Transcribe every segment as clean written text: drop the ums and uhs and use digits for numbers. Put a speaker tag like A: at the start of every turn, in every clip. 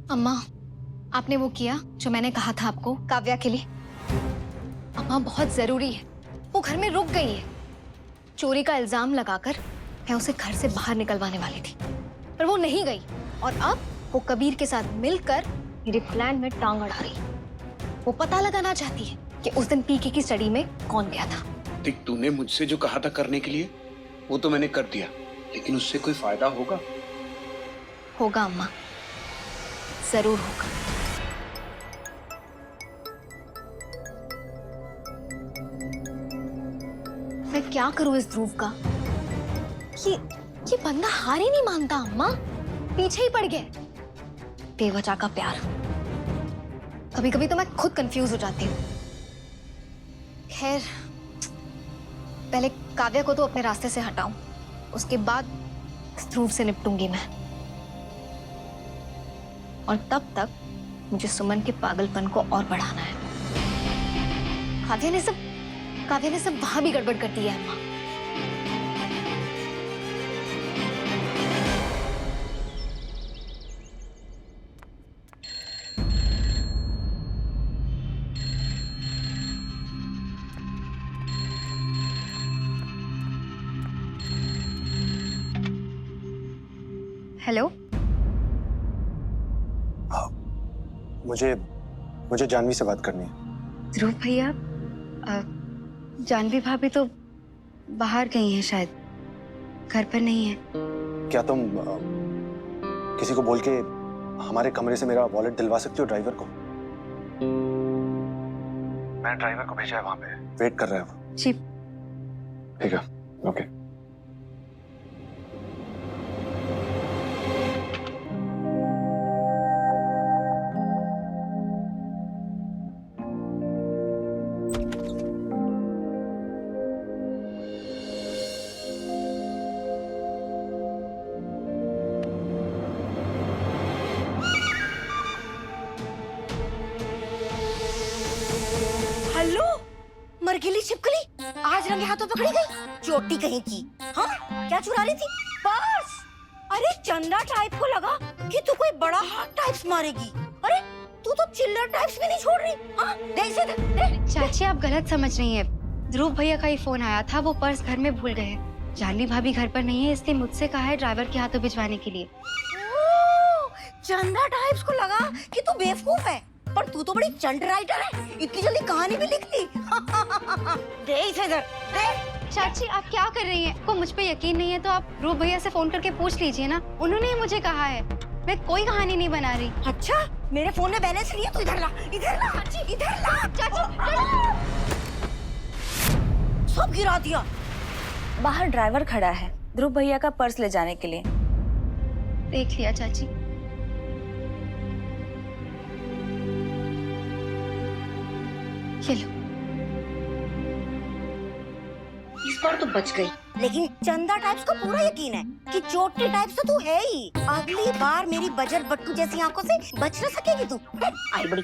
A: अम्मा, आपने वो किया जो मैंने कहा था आपको काव्या के लिए? अम्मा, बहुत जरूरी है। वो घर में रुक गई है। चोरी का इल्जाम लगाकर मैं उसे घर से बाहर निकलवाने वाली थी, पर वो नहीं गई। और अब वो कबीर के साथ मिलकर मेरे प्लान में टांग अड़ा रही। वो पता लगाना चाहती है कि उस दिन पीके की स्टडी में कौन गया था।
B: देख, तूने मुझसे जो कहा था करने के लिए वो तो मैंने कर दिया, लेकिन उससे कोई फायदा होगा?
A: होगा अम्मा, जरूर होगा। मैं क्या करूं इस ध्रुव का? ये बंदा हार ही नहीं मानता अम्मा, पीछे ही पड़ गया। बेवजह का प्यार। कभी कभी तो मैं खुद कंफ्यूज हो जाती हूँ। खैर, पहले काव्या को तो अपने रास्ते से हटाऊं, उसके बाद इस ध्रुव से निपटूंगी मैं। और तब तक मुझे सुमन के पागलपन को और बढ़ाना है। काव्या ने सब वहां भी गड़बड़ कर दी है अम्मा। हेलो,
C: मुझे जानवी से बात करनी है।
D: ध्रुव भैया, जानवी भाभी तो बाहर गई हैं, शायद घर पर नहीं है।
C: क्या तुम किसी को बोल के हमारे कमरे से मेरा वॉलेट दिलवा सकती हो ड्राइवर को? मैंने ड्राइवर को भेजा है, वहां पे वेट कर रहा है वो।
D: जी
C: ठीक है, ओके।
E: हेलो, मरगिली छिपकली आज रंगे हाथों पकड़ी गई। चोटी कहीं की। हाँ, क्या चुरा रही थी? पर्स। अरे चंदा टाइप को लगा कि तू कोई बड़ा हाथ टाइप्स मारेगी। अरे तू तो चिल्लर टाइप्स भी नहीं छोड़ रही। हाँ, दे इसे दे।
D: चाची, आप गलत समझ रही हैं। ध्रुव भैया का ही फोन आया था, वो पर्स घर में भूल गए हैं। जानवी भाभी घर पर नहीं है, इसलिए मुझसे कहा है ड्राइवर के हाथों भिजवाने के लिए।
E: ओह, चंदा टाइप्स को लगा कि तू बेवकूफ है, पर तू तो बड़ी चंड राइटर है, इतनी जल्दी कहानी भी लिख ली। दे इसे इधर, दे।
D: चाची, आप क्या कर रही हैं? को मुझ पे यकीन नहीं है तो आप ध्रुव भैया से फोन करके पूछ लीजिए ना, उन्होंने ही मुझे कहा है। मैं कोई कहानी नहीं बना रही।
E: अच्छा, मेरे फोन में बैलेंस नहीं है, तू इधर ला, इधर ला, इधर ला।
D: चाची,
E: सब गिरा दिया।
F: बाहर ड्राइवर खड़ा है ध्रुव भैया का पर्स ले जाने के लिए।
D: देख लिया चाची। ये लो।
E: इस बार तो बच गई, लेकिन चंदा टाइप्स को पूरा यकीन है कि चोटी टाइप्स तो तू है ही। अगली बार मेरी बजर बट्टू जैसी आंखों से बच न सकेगी तू। आई बड़ी।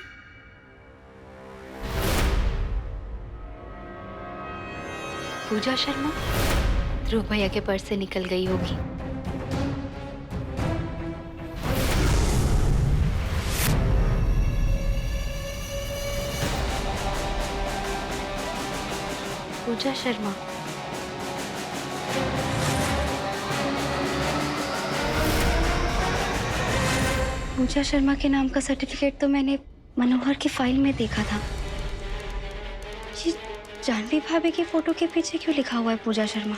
D: पूजा शर्मा ध्रुव भैया के पर्स से निकल गई होगी। पूजा शर्मा, पूजा शर्मा के नाम का सर्टिफिकेट तो मैंने मनोहर की फाइल में देखा था। ये जानवी भाभी की फोटो के पीछे क्यों लिखा हुआ है पूजा शर्मा?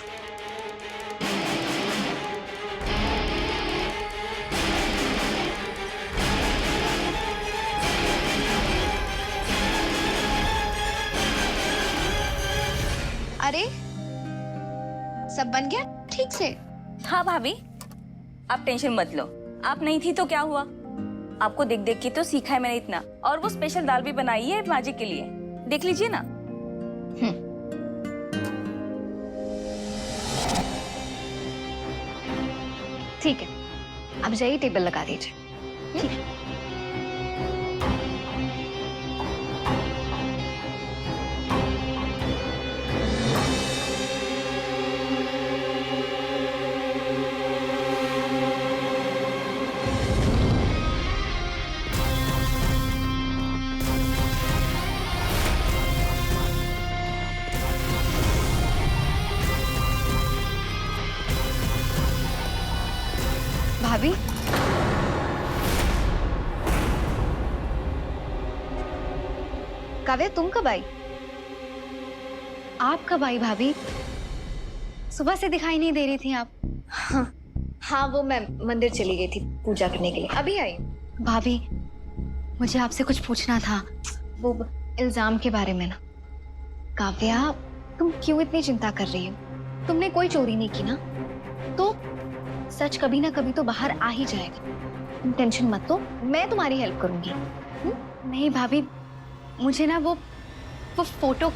A: अरे, सब बन गया ठीक से?
F: हाँ भाभी, आप टेंशन मत लो। आप नहीं थी तो क्या हुआ, आपको देख देख के तो सीखा है मैंने इतना। और वो स्पेशल दाल भी बनाई है माजी के लिए, देख लीजिए ना।
A: ठीक है, अब जाइए टेबल लगा दीजिए।
D: ठीक है।
A: भाभी। काव्या तुम कब आई? आप कब आई भाभी? सुबह से दिखाई नहीं दे रही थी आप। हाँ वो मैं मंदिर चली गई थी पूजा करने के लिए, अभी आई। भाभी मुझे आपसे कुछ पूछना था, वो इल्जाम के बारे में ना। काव्या तुम क्यों इतनी चिंता कर रही हो? तुमने कोई चोरी नहीं की ना, तो सच कभी ना कभी तो बाहर आ ही जाएगा। तुम टेंशन मत लो, मैं तुम्हारी हेल्प करूंगी। नहीं भाभी, मुझे ना वो फोटो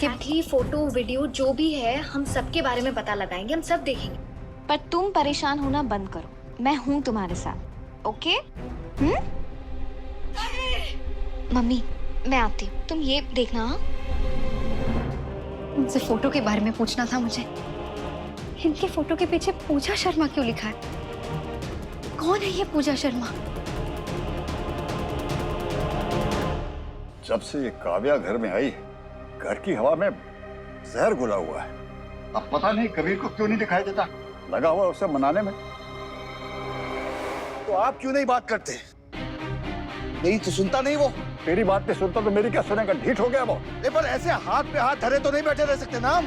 A: की फोटो वीडियो जो भी है हम सबके बारे में पता लगाएंगे, हम सब देखेंगे। पर तुम परेशान होना बंद करो, मैं हूं तुम्हारे साथ, ओके? मम्मी मैं आती हूँ, तुम ये देखना। हाँ उनसे फोटो के बारे में पूछना था मुझे। इनके फोटो के पीछे पूजा शर्मा क्यों लिखा है? कौन है ये पूजा शर्मा?
G: जब से ये काव्या घर में आई, घर की हवा में जहर घुला हुआ है। अब पता नहीं कबीर को क्यों नहीं दिखाई देता, लगा हुआ उसे मनाने में।
C: तो आप क्यों नहीं बात करते? नहीं तो सुनता नहीं वो।
G: तेरी बात नहीं सुनता तो मेरी क्या सुनेगा? ढीठ हो गया वो।
C: पर ऐसे हाथ पे हाथ धरे तो नहीं बैठे रह सकते ना हम।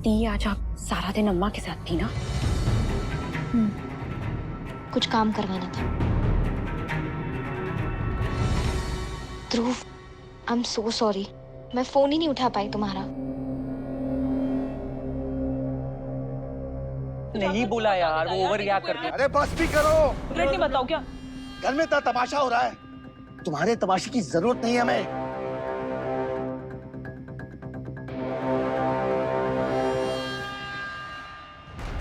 E: दी आज आप सारा दिन अम्मा के साथ थी ना?
A: कुछ काम करवाना था। ध्रुव आई एम सो सॉरी, मैं फोन ही नहीं उठा पाई तुम्हारा।
H: नहीं बोला यार, वो ओवर रिएक्ट करते हैं।
C: अरे बस भी करो।
H: नहीं बताओ क्या
C: घर में इतना तमाशा हो रहा है, तुम्हारे तमाशे की जरूरत नहीं है हमें।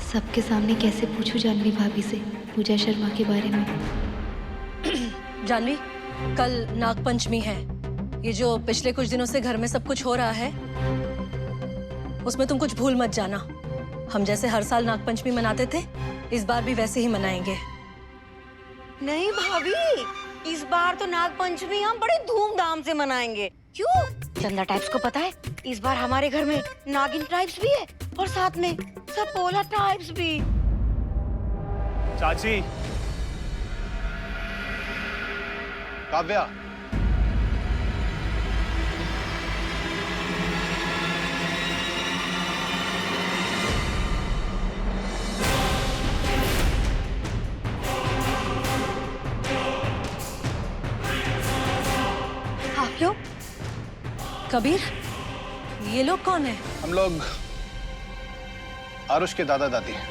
D: सबके सामने कैसे पूछूं जानवी भाभी से पूजा शर्मा के बारे में?
I: जानवी, कल नागपंचमी है। ये जो पिछले कुछ दिनों से घर में सब कुछ हो रहा है, उसमें तुम कुछ भूल मत जाना। हम जैसे हर साल नागपंचमी मनाते थे, इस बार भी वैसे ही मनाएंगे।
E: नहीं भाभी, इस बार तो नाग पंचमी हम बड़े धूमधाम से मनाएंगे। क्यों? चंदा टाइप्स को पता है इस बार हमारे घर में नागिन टाइप्स भी है और साथ में सपोला टाइप्स भी।
C: चाची, काव्या,
I: आप लोग? कबीर, ये लोग कौन है?
B: हम लोग आरुष के दादा दादी हैं।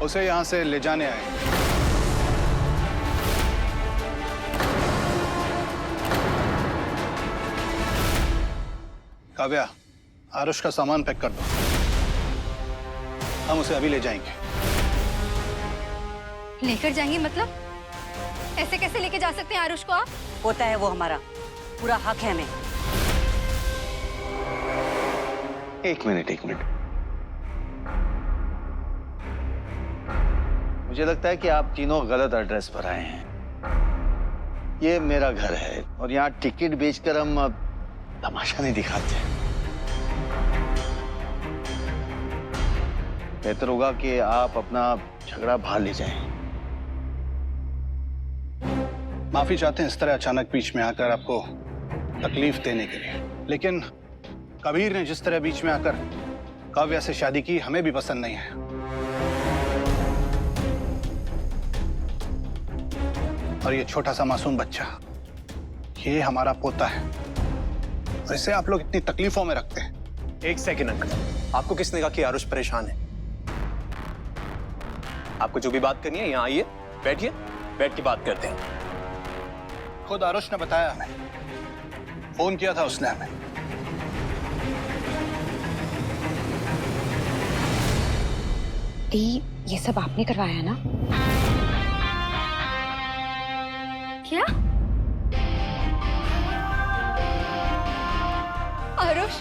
B: उसे यहाँ से ले जाने आए। काव्या, आरुष का सामान पैक कर दो, हम उसे अभी ले जाएंगे।
D: लेकर जाएंगे मतलब? ऐसे कैसे लेके जा सकते हैं आरुष को आप?
E: होता है वो हमारा, पूरा हक है हमें।
B: एक मिनट।
J: मुझे लगता है कि आप तीनों गलत एड्रेस पर आए हैं। ये मेरा घर है और यहाँ टिकट बेचकर हम तमाशा नहीं दिखाते। बेहतर होगा कि आप अपना झगड़ा बाहर ले जाएं।
B: माफी चाहते हैं इस तरह अचानक बीच में आकर आपको तकलीफ देने के लिए, लेकिन कबीर ने जिस तरह बीच में आकर काव्या से शादी की हमें भी पसंद नहीं है। और ये छोटा सा मासूम बच्चा, ये हमारा पोता है और इसे आप लोग इतनी तकलीफों में रखते हैं।
C: एक सेकंड अंकल, आपको किसने कहा कि आरुष परेशान है? आपको जो भी बात करनी है यहाँ आइए, बैठिए, बैठ के बात करते हैं।
B: खुद आरुष ने बताया हमें, फोन किया था उसने हमें।
E: दी, ये सब आपने करवाया ना?
D: क्या? आरुष,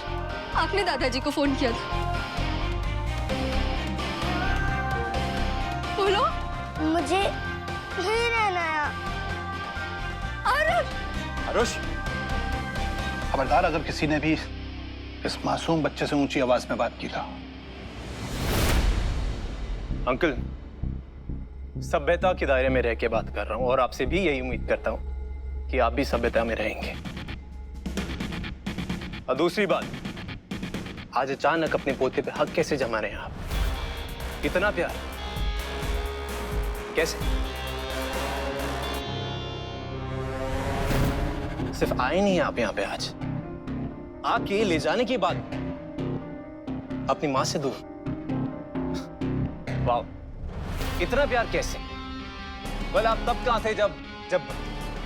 D: आपने दादाजी को फोन किया था? बोलो।
E: मुझे नहीं रहना है।
B: आरुष, खबरदार अगर किसी ने भी इस मासूम बच्चे से ऊंची आवाज में बात की था
K: अंकल, सभ्यता के दायरे में रह के बात कर रहा हूँ और आपसे भी यही उम्मीद करता हूँ कि आप भी सभ्यता में रहेंगे। और दूसरी बात, आज अचानक अपने पोते पे हक कैसे जमा रहे हैं आप? इतना प्यार कैसे? सिर्फ आए नहीं आप यहाँ पे आज, आके ले जाने के बाद अपनी माँ से दूर। वाह, इतना प्यार कैसे? बोल, आप तब कहाँ थे जब जब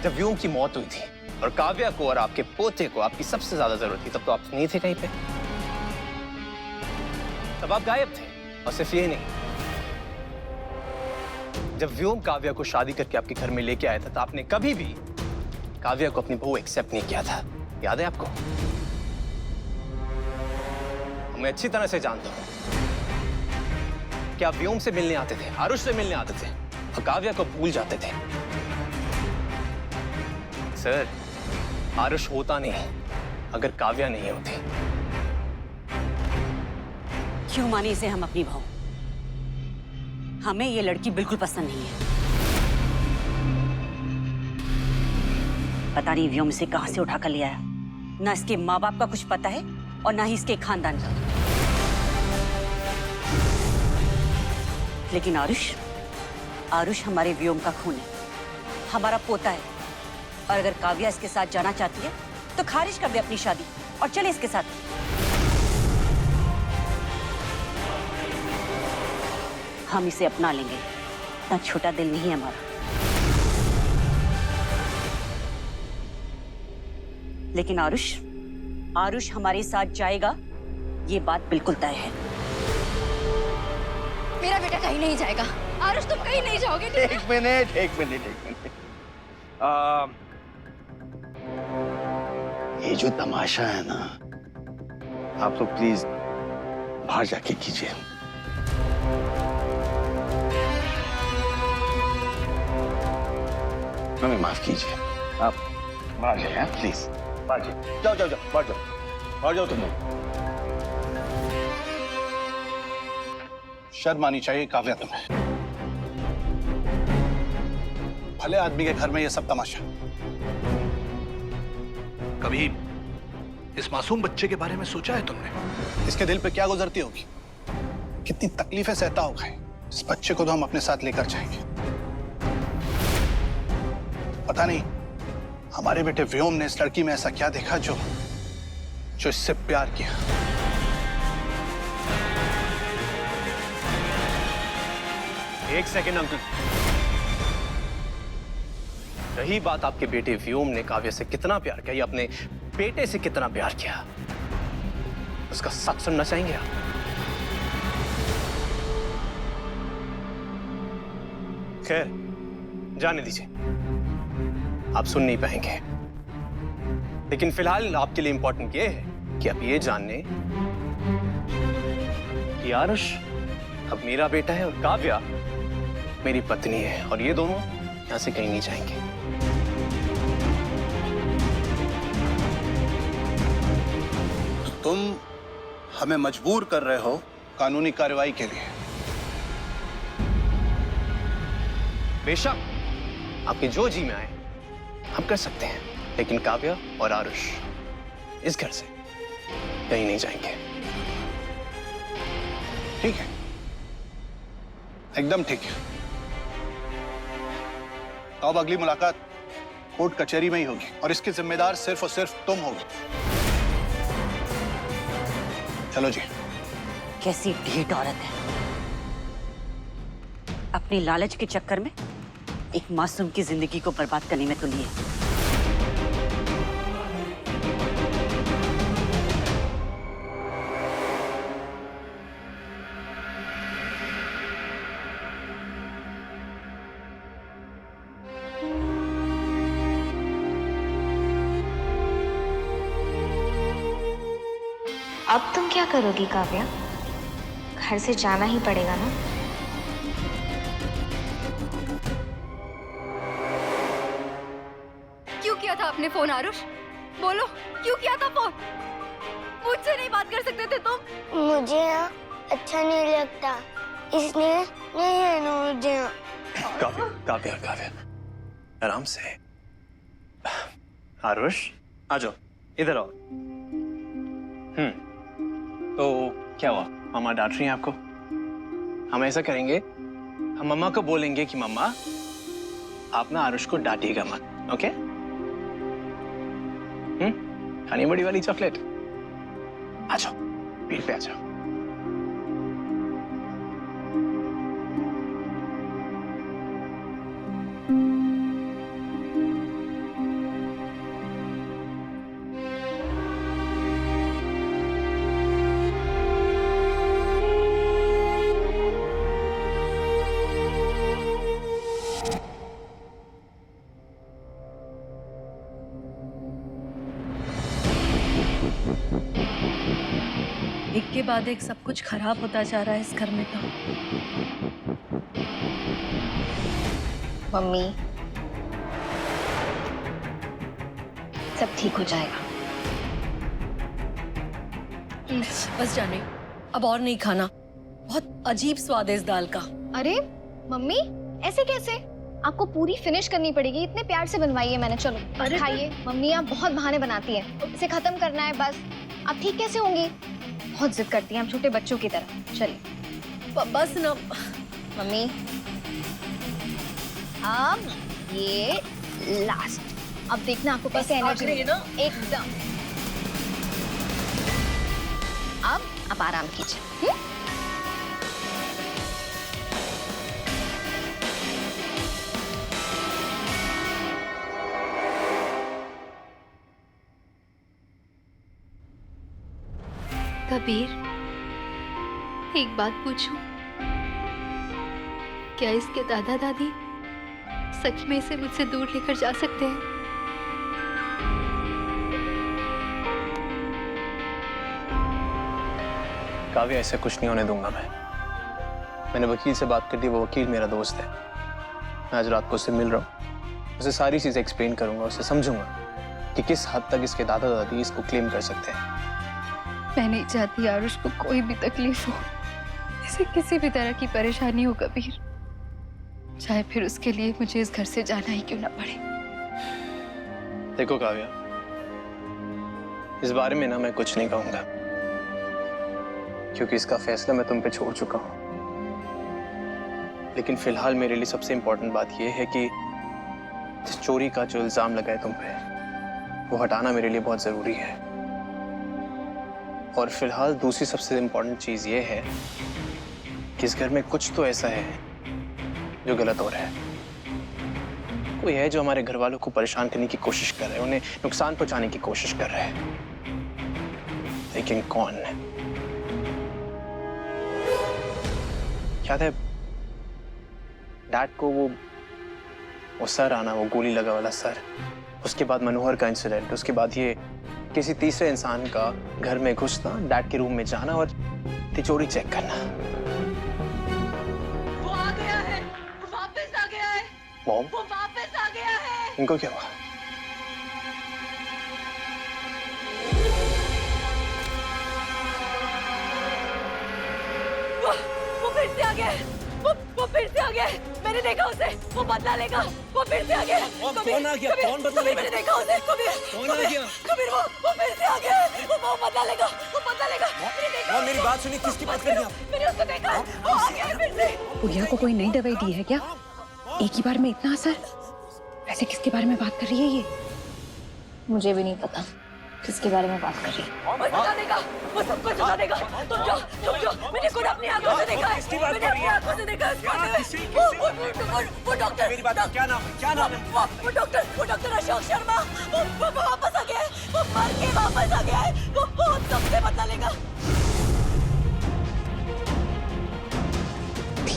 K: जब व्योम की मौत हुई थी और काव्या को और आपके पोते को आपकी सबसे ज्यादा जरूरत थी, तब तो आप नहीं थे कहीं पे। तब आप गायब थे। और सिर्फ ये नहीं, जब व्योम काव्या को शादी करके आपके घर में लेके आया था, तो आपने कभी भी काव्या को अपनी बहू एक्सेप्ट नहीं किया था। याद है आपको? मैं अच्छी तरह से जानता हूं कि आप व्योम से मिलने आते थे, आरुष से मिलने आते थे और काव्या को भूल जाते थे। सर, आरुष होता नहीं अगर काव्या नहीं होती।
E: क्यों माने इसे हम अपनी बहू? हमें ये लड़की बिल्कुल पसंद नहीं है। पता नहीं व्योम इसे कहां से उठाकर ले आया। ना इसके माँ बाप का कुछ पता है और ना ही इसके खानदान का। लेकिन आरुष हमारे व्योम का खून है, हमारा पोता है। और अगर काव्या इसके साथ जाना चाहती है तो खारिज कर दे अपनी शादी और चले इसके साथ। हम इसे अपना लेंगे, इतना छोटा दिल नहीं है हमारा। लेकिन आरुष हमारे साथ जाएगा, ये बात बिल्कुल तय है।
A: मेरा बेटा कहीं नहीं जाएगा। आरुष, तुम कहीं नहीं जाओगे।
J: एक मिनट। ये जो तमाशा है ना, आप लोग प्लीज बाहर जाके कीजिए। हमें माफ कीजिए, आप बाहर जाइए प्लीज। बाहर जाओ, बाहर जाओ तुम लोग।
B: शर्म आनी चाहिए काव्या तुम्हें। भले आदमी के घर में ये सब तमाशा। कभी इस मासूम बच्चे के बारे में सोचा है तुमने? इसके दिल पे क्या गुजरती होगी, कितनी तकलीफें सहता होगा। इस बच्चे को तो हम अपने साथ लेकर जाएंगे। पता नहीं हमारे बेटे व्योम ने इस लड़की में ऐसा क्या देखा जो इससे प्यार किया।
K: एक सेकेंड अंकल, रही बात आपके बेटे व्योम ने काव्या से कितना प्यार किया, या अपने बेटे से कितना प्यार किया, उसका सच सुनना चाहेंगे आप? खैर, जाने दीजिए, आप सुन नहीं पाएंगे। लेकिन फिलहाल आपके लिए इंपॉर्टेंट ये है कि आप ये जान लें कि आरुष अब मेरा बेटा है और काव्या मेरी पत्नी है, और ये दोनों यहां से कहीं नहीं जाएंगे।
B: तो तुम हमें मजबूर कर रहे हो कानूनी कार्रवाई के लिए।
K: बेशक आपके जो जी में आए हम कर सकते हैं, लेकिन काव्या और आरुष इस घर से कहीं नहीं जाएंगे।
B: ठीक है, एकदम ठीक है। तो अब अगली मुलाकात कोर्ट कचहरी में ही होगी और इसके जिम्मेदार सिर्फ और सिर्फ तुम होगे। चलो जी।
E: कैसी ढीठ औरत है, अपनी लालच के चक्कर में एक मासूम की जिंदगी को बर्बाद करने में तुली है।
D: अब तुम क्या करोगी काव्या? घर से जाना ही पड़ेगा ना?
A: क्यों किया था आपने फोन आरुष? बोलो, क्यों किया था फोन? मुझसे नहीं बात कर सकते थे तुम?
L: मुझे ना अच्छा नहीं लगता
E: इसलिए नहीं रहना मुझे।
K: काव्या काव्या काव्या आराम से। आरुष आ जाओ, इधर आओ। तो क्या हुआ, मम्मा डांट रही हैं आपको? हम ऐसा करेंगे, हम मम्मा को बोलेंगे कि मम्मा आप ना आरुष को डांटिएगा मत, ओके? खानी बड़ी वाली चॉकलेट। आ जाओ, पीठ पे आ जाओ।
I: एक के बाद एक सब कुछ खराब होता जा रहा है इस घर में तो।
A: मम्मी, सब ठीक हो जाएगा।
I: बस जाने, अब और नहीं खाना। बहुत अजीब स्वाद है इस दाल का।
A: अरे मम्मी, ऐसे कैसे? आपको पूरी फिनिश करनी पड़ेगी, इतने प्यार से बनवाई है मैंने। चलो खाइए। मम्मी आप बहुत बहाने बनाती हैं, इसे खत्म करना है बस। आप ठीक कैसे होंगी? बहुत जिद करती हैं आप छोटे बच्चों की तरह। चलिए
I: बस ना
A: मम्मी, अब ये लास्ट। अब देखना आपको कैसे एनर्जी
I: आखिरी ना?
A: एकदम। अब आप आराम कीजिए।
D: कबीर, एक बात पूछूं? क्या इसके दादा दादी सच में इसे मुझसे दूर लेकर जा सकते हैं?
K: काव्या, ऐसा कुछ नहीं होने दूंगा मैं। मैंने वकील से बात कर दी, वो वकील मेरा दोस्त है। मैं आज रात को उससे मिल रहा हूँ, उसे सारी चीजें एक्सप्लेन करूंगा, उसे समझूंगा कि किस हद तक इसके दादा दादी इसको क्लेम कर सकते हैं।
D: मैं नहीं चाहती आरुष को कोई भी तकलीफ हो, इसे किसी भी तरह की परेशानी हो कबीर, चाहे फिर उसके लिए मुझे इस घर से जाना ही क्यों ना पड़े।
K: देखो काव्या, इस बारे में ना मैं कुछ नहीं कहूंगा, क्योंकि इसका फैसला मैं तुम पे छोड़ चुका हूं। लेकिन फिलहाल मेरे लिए सबसे इंपॉर्टेंट बात यह है कि चोरी का जो इल्जाम लगा है तुम पे, वो हटाना मेरे लिए बहुत जरूरी है। और फिलहाल दूसरी सबसे इंपॉर्टेंट चीज ये है कि इस घर में कुछ तो ऐसा है जो गलत हो रहा है। कोई है जो हमारे घर वालों को परेशान करने की कोशिश कर रहा है, उन्हें नुकसान पहुंचाने की कोशिश कर रहा है। लेकिन कौन? याद है डैड को वो सर आना, वो गोली लगा वाला सर, उसके बाद मनोहर का इंसिडेंट, उसके बाद ये किसी तीसरे इंसान का घर में घुसना, डैड के रूम में जाना और तिजोरी चेक करना।
F: वो आ गया है, वो वापस आ गया है।
K: मॉम,
F: वो वापस आ गया है।
K: इनको क्या हुआ?
F: वो फिर से आ गया है। वो फिर से आ गया है। मैंने देखा उसे, वो बदला लेगा। वो फिर से आ गया है।
H: कौन आ गया? कौन बदला लेगा?
F: मैंने देखा उसे।
H: कौन आ गया?
F: कबीर, वो फिर से आ गया है। वो बदला लेगा। वो बदला लेगा। मैंने देखा।
H: मेरी बात सुनिए, किसकी बात कर रही हैं आप?
F: मैंने उसको देखा, वो आ गया है फिर से।
L: पूजा को कोई नई दवाई दी है क्या? एक ही बार में इतना असर? वैसे किसके बारे में बात कर रही है ये?
A: मुझे भी नहीं पता किसके बारे में बात कर रही है।
F: वो बता देगा, वो सब कुछ बता देगा। तुम जाओ, मैंने खुद अपनी आंखों से देखा है। मैंने अपनी आंखों से देखा है। वो डॉक्टर,
H: मेरी बात, क्या नाम है? क्या नाम है?
F: वो डॉक्टर अशोक शर्मा, वो वापस आ गया है। वो मर के वापस आ गया है। वो सबसे बदला लेगा।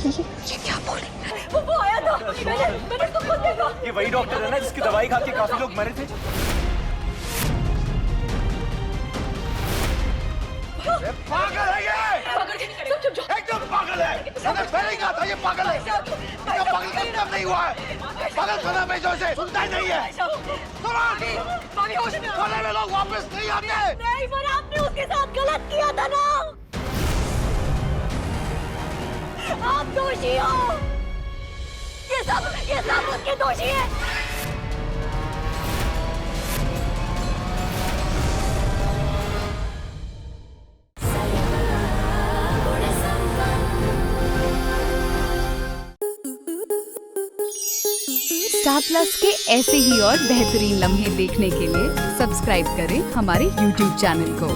L: ये क्या बोल रही है?
F: वो आया था, मैंने उसको खुद देखा।
H: ये वही डॉक्टर है ना जिसकी दवाई खा के काफी लोग मरे थे?
G: पागल है ये! एकदम पागल है! मैंने पहले ही कहा था ये पागल है! इसका पागल कब तक नहीं हुआ है? पागल खाना भेजो इसे! सुनता ही नहीं है! थाने में लोग वापस नहीं आते!
F: नहीं, पर आपने उसके साथ गलत किया था ना।
E: आप दोषी हो। ये सब उसके दोषी है।
L: स्टार प्लस के ऐसे ही और बेहतरीन लम्हे देखने के लिए सब्सक्राइब करें हमारे YouTube चैनल को।